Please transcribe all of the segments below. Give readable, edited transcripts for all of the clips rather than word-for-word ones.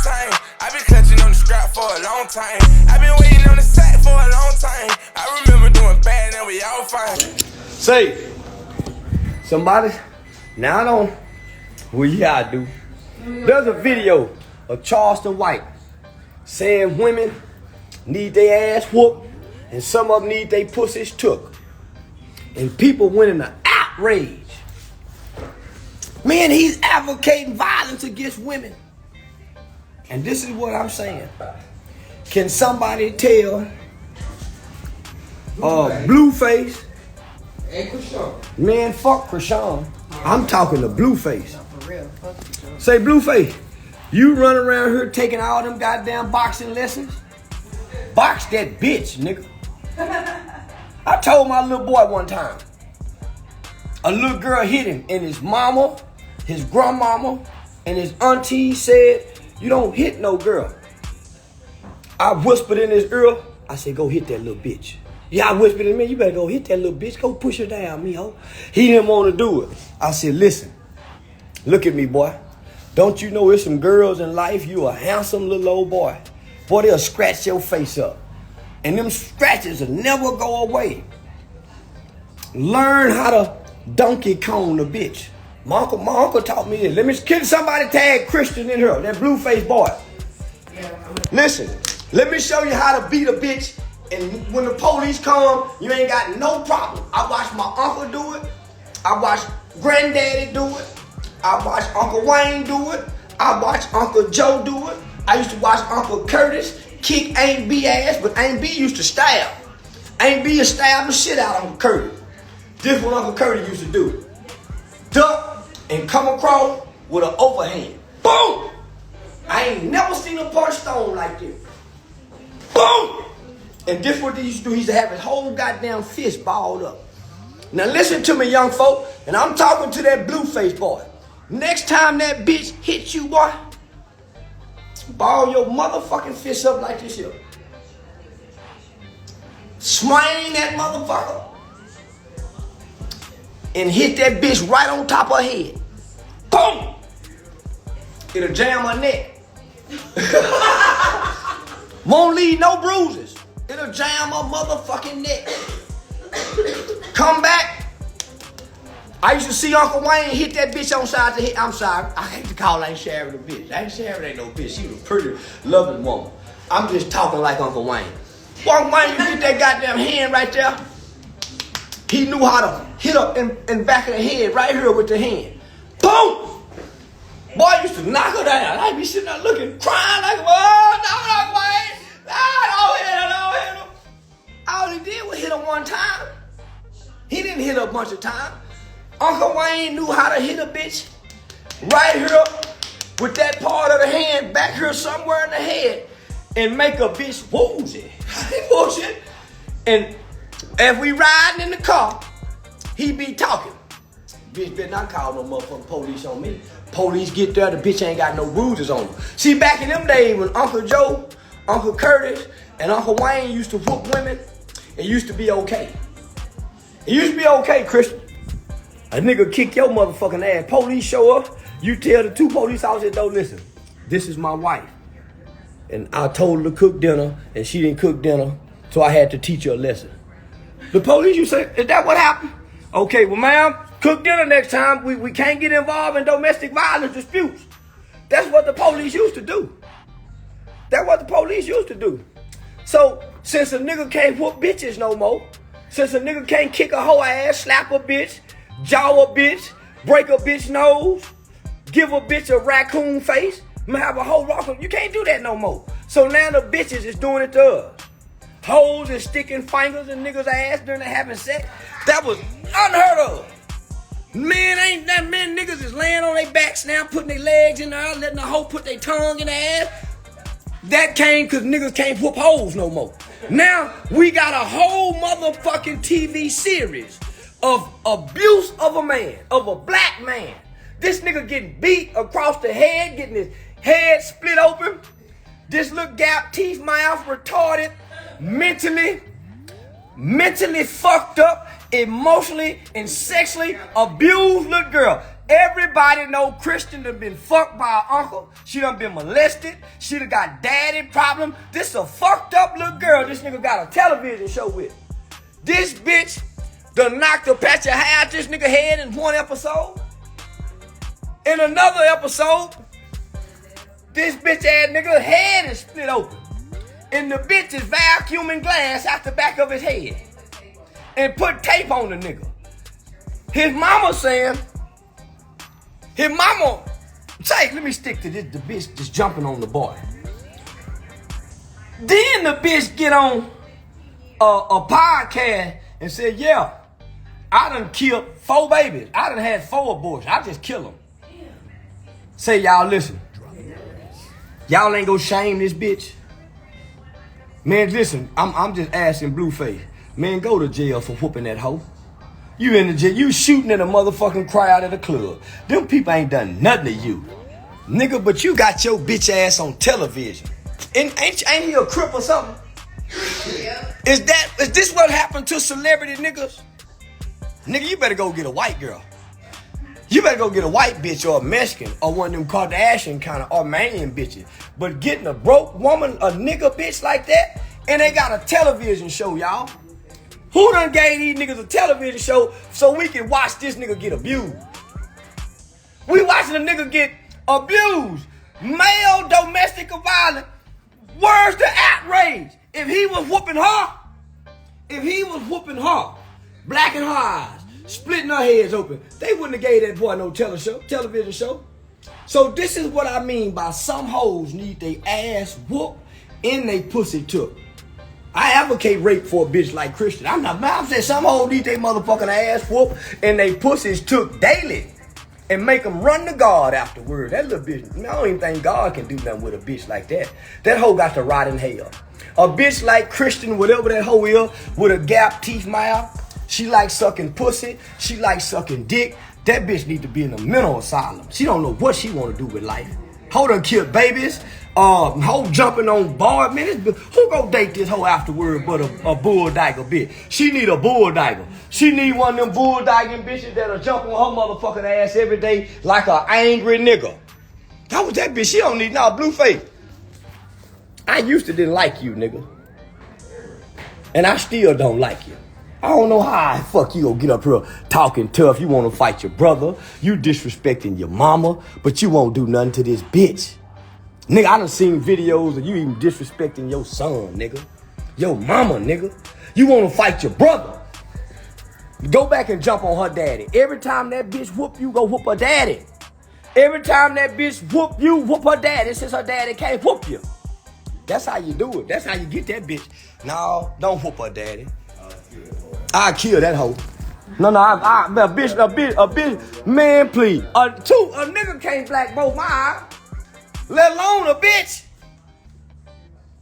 time. I been clutching on the strap for a long time. I been waiting on the sack for a long time. I remember doing bad and we all fine. Say, somebody, now I don't, well, yeah, I do. There's a video of Charleston White saying women need their ass whooped and some of them need their pussies took. And people went into outrage. Man, he's advocating violence against women. And this is what I'm saying. Can somebody tell Blueface? Hey, Chrisean. Man, fuck Chrisean. I'm talking to Blueface. For real. Say, Blueface, you run around here taking all them goddamn boxing lessons? Box that bitch, nigga. I told my little boy one time, a little girl hit him, and his mama, his grandmama, and his auntie said, you don't hit no girl. I whispered in his ear, I said, go hit that little bitch. Yeah, I whispered in him, you better go hit that little bitch. Go push her down, me ho. He didn't want to do it. I said, listen, look at me, boy. Don't you know there's some girls in life, you a handsome little old boy. Boy, they'll scratch your face up. And them scratches will never go away. Learn how to donkeykong the bitch. My uncle taught me this. Can somebody tag Christian in here, that Blueface boy? Listen, let me show you how to beat a bitch. And when the police come, you ain't got no problem. I watched my uncle do it. I watched granddaddy do it. I watched Uncle Wayne do it. I watched Uncle Joe do it. I used to watch Uncle Curtis kick Aunt B ass, but Aunt B used to stab. Aunt B stabbed the shit out of Uncle Curtis. This is what Uncle Curtis used to do. Duck and come across with an overhand. Boom! I ain't never seen a punch stone like this. Boom! And this what he used to do. He used to have his whole goddamn fist balled up. Now listen to me, young folk, and I'm talking to that Blueface boy. Next time that bitch hits you, boy, ball your motherfucking fist up like this here. Swing that motherfucker. And hit that bitch right on top of her head. Boom! It'll jam her neck. Won't leave no bruises. It'll jam her motherfucking neck. Come back. I used to see Uncle Wayne hit that bitch on side of the head. I'm sorry. I hate to call Aunt Sharon a bitch. Aunt Sharon ain't no bitch. She was a pretty, loving woman. I'm just talking like Uncle Wayne. Uncle Wayne, you get that goddamn hand right there. He knew how to hit up in back of the head right here with the hand. Boom! Boy, I used to knock her down. I'd be sitting there looking, crying like, oh, no, Wayne. Don't hit her. All he did was hit her one time. He didn't hit her a bunch of times. Uncle Wayne knew how to hit a bitch right here with that part of the hand back here somewhere in the head and make a bitch woozy. Bullshit. And if we riding in the car, he be talking. Bitch better not call no motherfucking police on me. Police get there, the bitch ain't got no bruises on her. See, back in them days when Uncle Joe, Uncle Curtis, and Uncle Wayne used to whoop women, it used to be okay. It used to be okay, Christian. A nigga kick your motherfucking ass. Police show up. You tell the two police officers, don't listen. This is my wife. And I told her to cook dinner, and she didn't cook dinner, so I had to teach her a lesson. The police, you say, is that what happened? Okay, well, ma'am, cook dinner next time. We can't get involved in domestic violence disputes. That's what the police used to do. That's what the police used to do. So, since a nigga can't whoop bitches no more, since a nigga can't kick a hoe ass, slap a bitch, jaw a bitch, break a bitch nose, give a bitch a raccoon face, have a whole rock, you can't do that no more. So now the bitches is doing it to us. Hoes and sticking fingers in niggas' ass during the having sex. That was unheard of. Men niggas is laying on their backs now, putting their legs in there, letting the hoe put their tongue in their ass. That came because niggas can't whoop hoes no more. Now we got a whole motherfucking TV series of abuse of a man, of a black man. This nigga getting beat across the head, getting his head split open. This little gap teeth, mouth, retarded, mentally fucked up, emotionally and sexually abused little girl. Everybody know Christian done been fucked by her uncle. She done been molested. She done got daddy problem. This a fucked up little girl this nigga got a television show with. This bitch done knocked a patch of hair out this nigga head in one episode. In another episode, this bitch ass nigga head is split open. And the bitch is vacuuming glass out the back of his head. And put tape on the nigga. His mama saying, let me stick to this, the bitch just jumping on the boy. Then the bitch get on a podcast and said, yeah, I done killed 4 babies. I done had 4 abortions. I just kill them. Say, y'all listen. Y'all ain't gonna shame this bitch. Man, listen, I'm just asking Blueface. Man, go to jail for whooping that hoe. You in the jail, you shooting in a motherfucking crowd at a club. Them people ain't done nothing to you. Nigga, but you got your bitch ass on television. And ain't he a crip or something? Yeah. Is this what happened to celebrity niggas? Nigga, you better go get a white girl. You better go get a white bitch or a Mexican or one of them Kardashian kind of Armenian bitches. But getting a broke woman, a nigga bitch like that, and they got a television show, y'all. Who done gave these niggas a television show so we can watch this nigga get abused? We watching a nigga get abused. Male domestic violence. Where's the outrage? If he was whooping her, blacking her eyes, splitting her heads open, they wouldn't have gave that boy no television show. So this is what I mean by some hoes need they ass whooped and they pussy took. I advocate rape for a bitch like Christian. I'm saying some hoes need they motherfucking ass whooped and they pussies took daily and make them run to God afterward. That little bitch, I don't even think God can do nothing with a bitch like that. That hoe got to rot in hell. A bitch like Christian, whatever that hoe is, with a gap teeth mouth, she like sucking pussy, she like sucking dick. That bitch need to be in a mental asylum. She don't know what she want to do with life. Hoe done killed babies. Hoe jumping on board. Man, who go date this hoe afterward but a bull-dyker bitch? She need a bull-dyker. She need one of them bull-dyking bitches that'll jump on her motherfucking ass every day like an angry nigga. That was that bitch. She don't need Blueface. I used to didn't like you, nigga. And I still don't like you. I don't know how fuck you gonna get up here talking tough. You wanna fight your brother. You disrespecting your mama, but you won't do nothing to this bitch. Nigga, I done seen videos of you even disrespecting your son, nigga. Your mama, nigga. You wanna fight your brother. Go back and jump on her daddy. Every time that bitch whoop you, go whoop her daddy. Every time that bitch whoop you, whoop her daddy since her daddy can't whoop you. That's how you do it. That's how you get that bitch. No, don't whoop her daddy. I'll kill that hoe. No, a bitch, man, please. A nigga can't black both my eyes, let alone a bitch.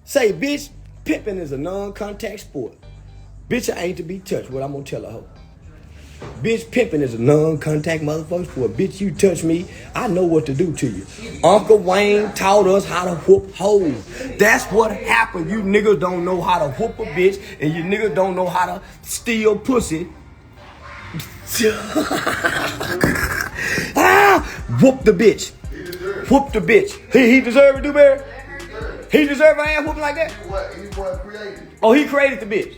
Say, bitch, pimping is a non-contact sport. Bitch, I ain't to be touched. What I'm gonna tell a hoe. Bitch, pimping is a non-contact motherfucker sport. Bitch, you touch me, I know what to do to you. Uncle Wayne taught us how to whoop hoes. That's what happened. You niggas don't know how to whoop a bitch, and you niggas don't know how to steal pussy. Whoop the bitch. Whoop the bitch. He deserve it, Dewberry? He deserve an ass whooping like that? Oh, he created the bitch.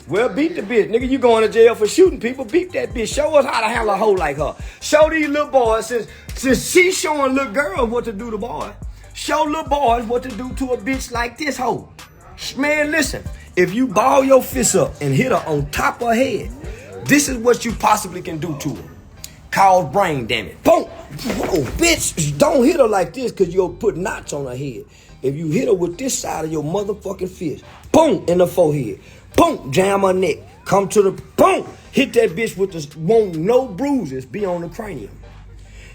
Well, beat the bitch. Nigga, you going to jail for shooting people. Beat that bitch. Show us how to handle a hoe like her. Show these little boys, since she's showing little girls what to do to boys, show little boys what to do to a bitch like this hoe. Man, listen. If you ball your fist up and hit her on top of her head, this is what you possibly can do to her. Cause brain damage. Boom. Whoa, bitch. Don't hit her like this because you'll put knots on her head. If you hit her with this side of your motherfucking fist, boom, in the forehead. Boom, jam her neck. Come to the boom. Hit that bitch with the won't no bruises be on the cranium.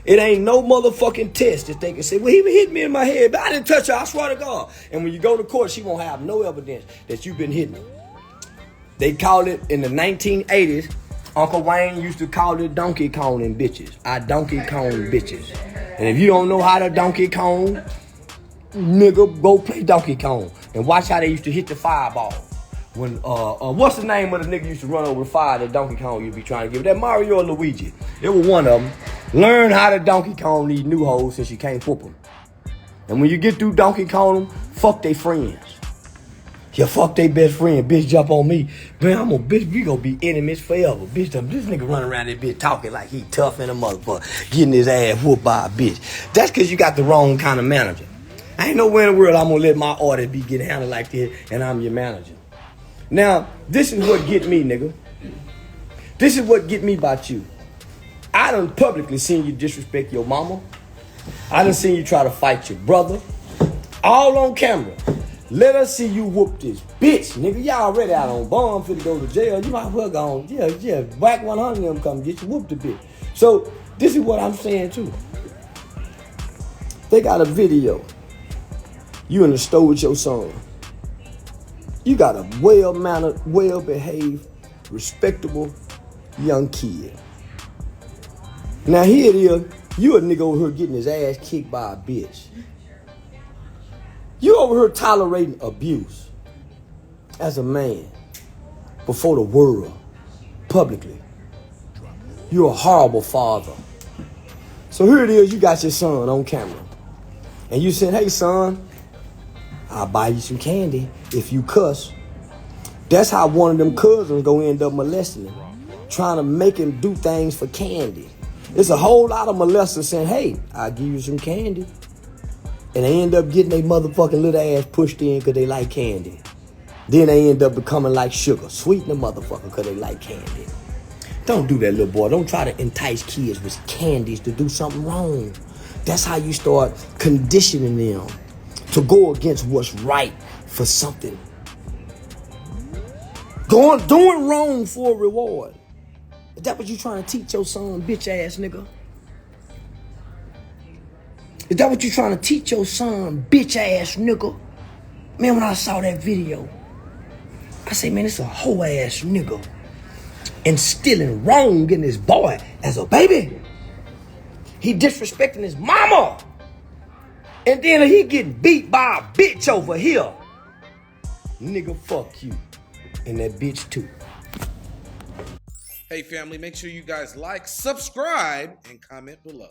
It ain't no motherfucking test that they can say, well, he hit me in my head, but I didn't touch her, I swear to God. And when you go to court, she won't have no evidence that you've been hitting her. They called it in the 1980s. Uncle Wayne used to call it donkeykong and bitches. I donkey kong bitches. And if you don't know how to donkey kong, nigga, go play Donkey Kong and watch how they used to hit the fireball. When what's the name of the nigga used to run over the fire that Donkey Kong used to be trying to give? That Mario or Luigi? It was one of them. Learn how to Donkey Kong these new hoes since you can't whoop them. And when you get through Donkey Kong them, fuck they friends. You fuck they best friend, bitch jump on me. Man, we gonna be enemies forever. Bitch, this nigga running around this bitch talking like he tough in a motherfucker, getting his ass whooped by a bitch. That's cause you got the wrong kind of manager. I ain't nowhere in the world I'm gonna let my orders be getting handled like this and I'm your manager. Now, this is what get me, nigga. This is what get me about you. I done publicly seen you disrespect your mama. I done seen you try to fight your brother. All on camera. Let us see you whoop this bitch, nigga. Y'all already out on bond, finna go to jail. You might as well go on, yeah, whack 100 of them come get you whooped a bitch. So, this is what I'm saying too. They got a video. You in the store with your son. You got a well-mannered, well-behaved, respectable young kid. Now here it is, you a nigga over here getting his ass kicked by a bitch. You over here tolerating abuse as a man before the world, publicly. You're a horrible father. So here it is, you got your son on camera. And you said, hey son, I'll buy you some candy if you cuss. That's how one of them cousins gonna end up molesting him, trying to make him do things for candy. It's a whole lot of molesters saying, hey, I'll give you some candy. And they end up getting their motherfucking little ass pushed in because they like candy. Then they end up becoming like sugar, sweeten the motherfucker because they like candy. Don't do that, little boy. Don't try to entice kids with candies to do something wrong. That's how you start conditioning them to go against what's right for something. Doing wrong for a reward. Is that what you trying to teach your son, bitch ass nigga? Is that what you trying to teach your son, bitch ass nigga? Man, when I saw that video, I say, man, it's a hoe ass nigga instilling wrong in this boy as a baby. He disrespecting his mama. And then he getting beat by a bitch over here. Nigga, fuck you. And that bitch too. Hey family, make sure you guys like, subscribe, and comment below.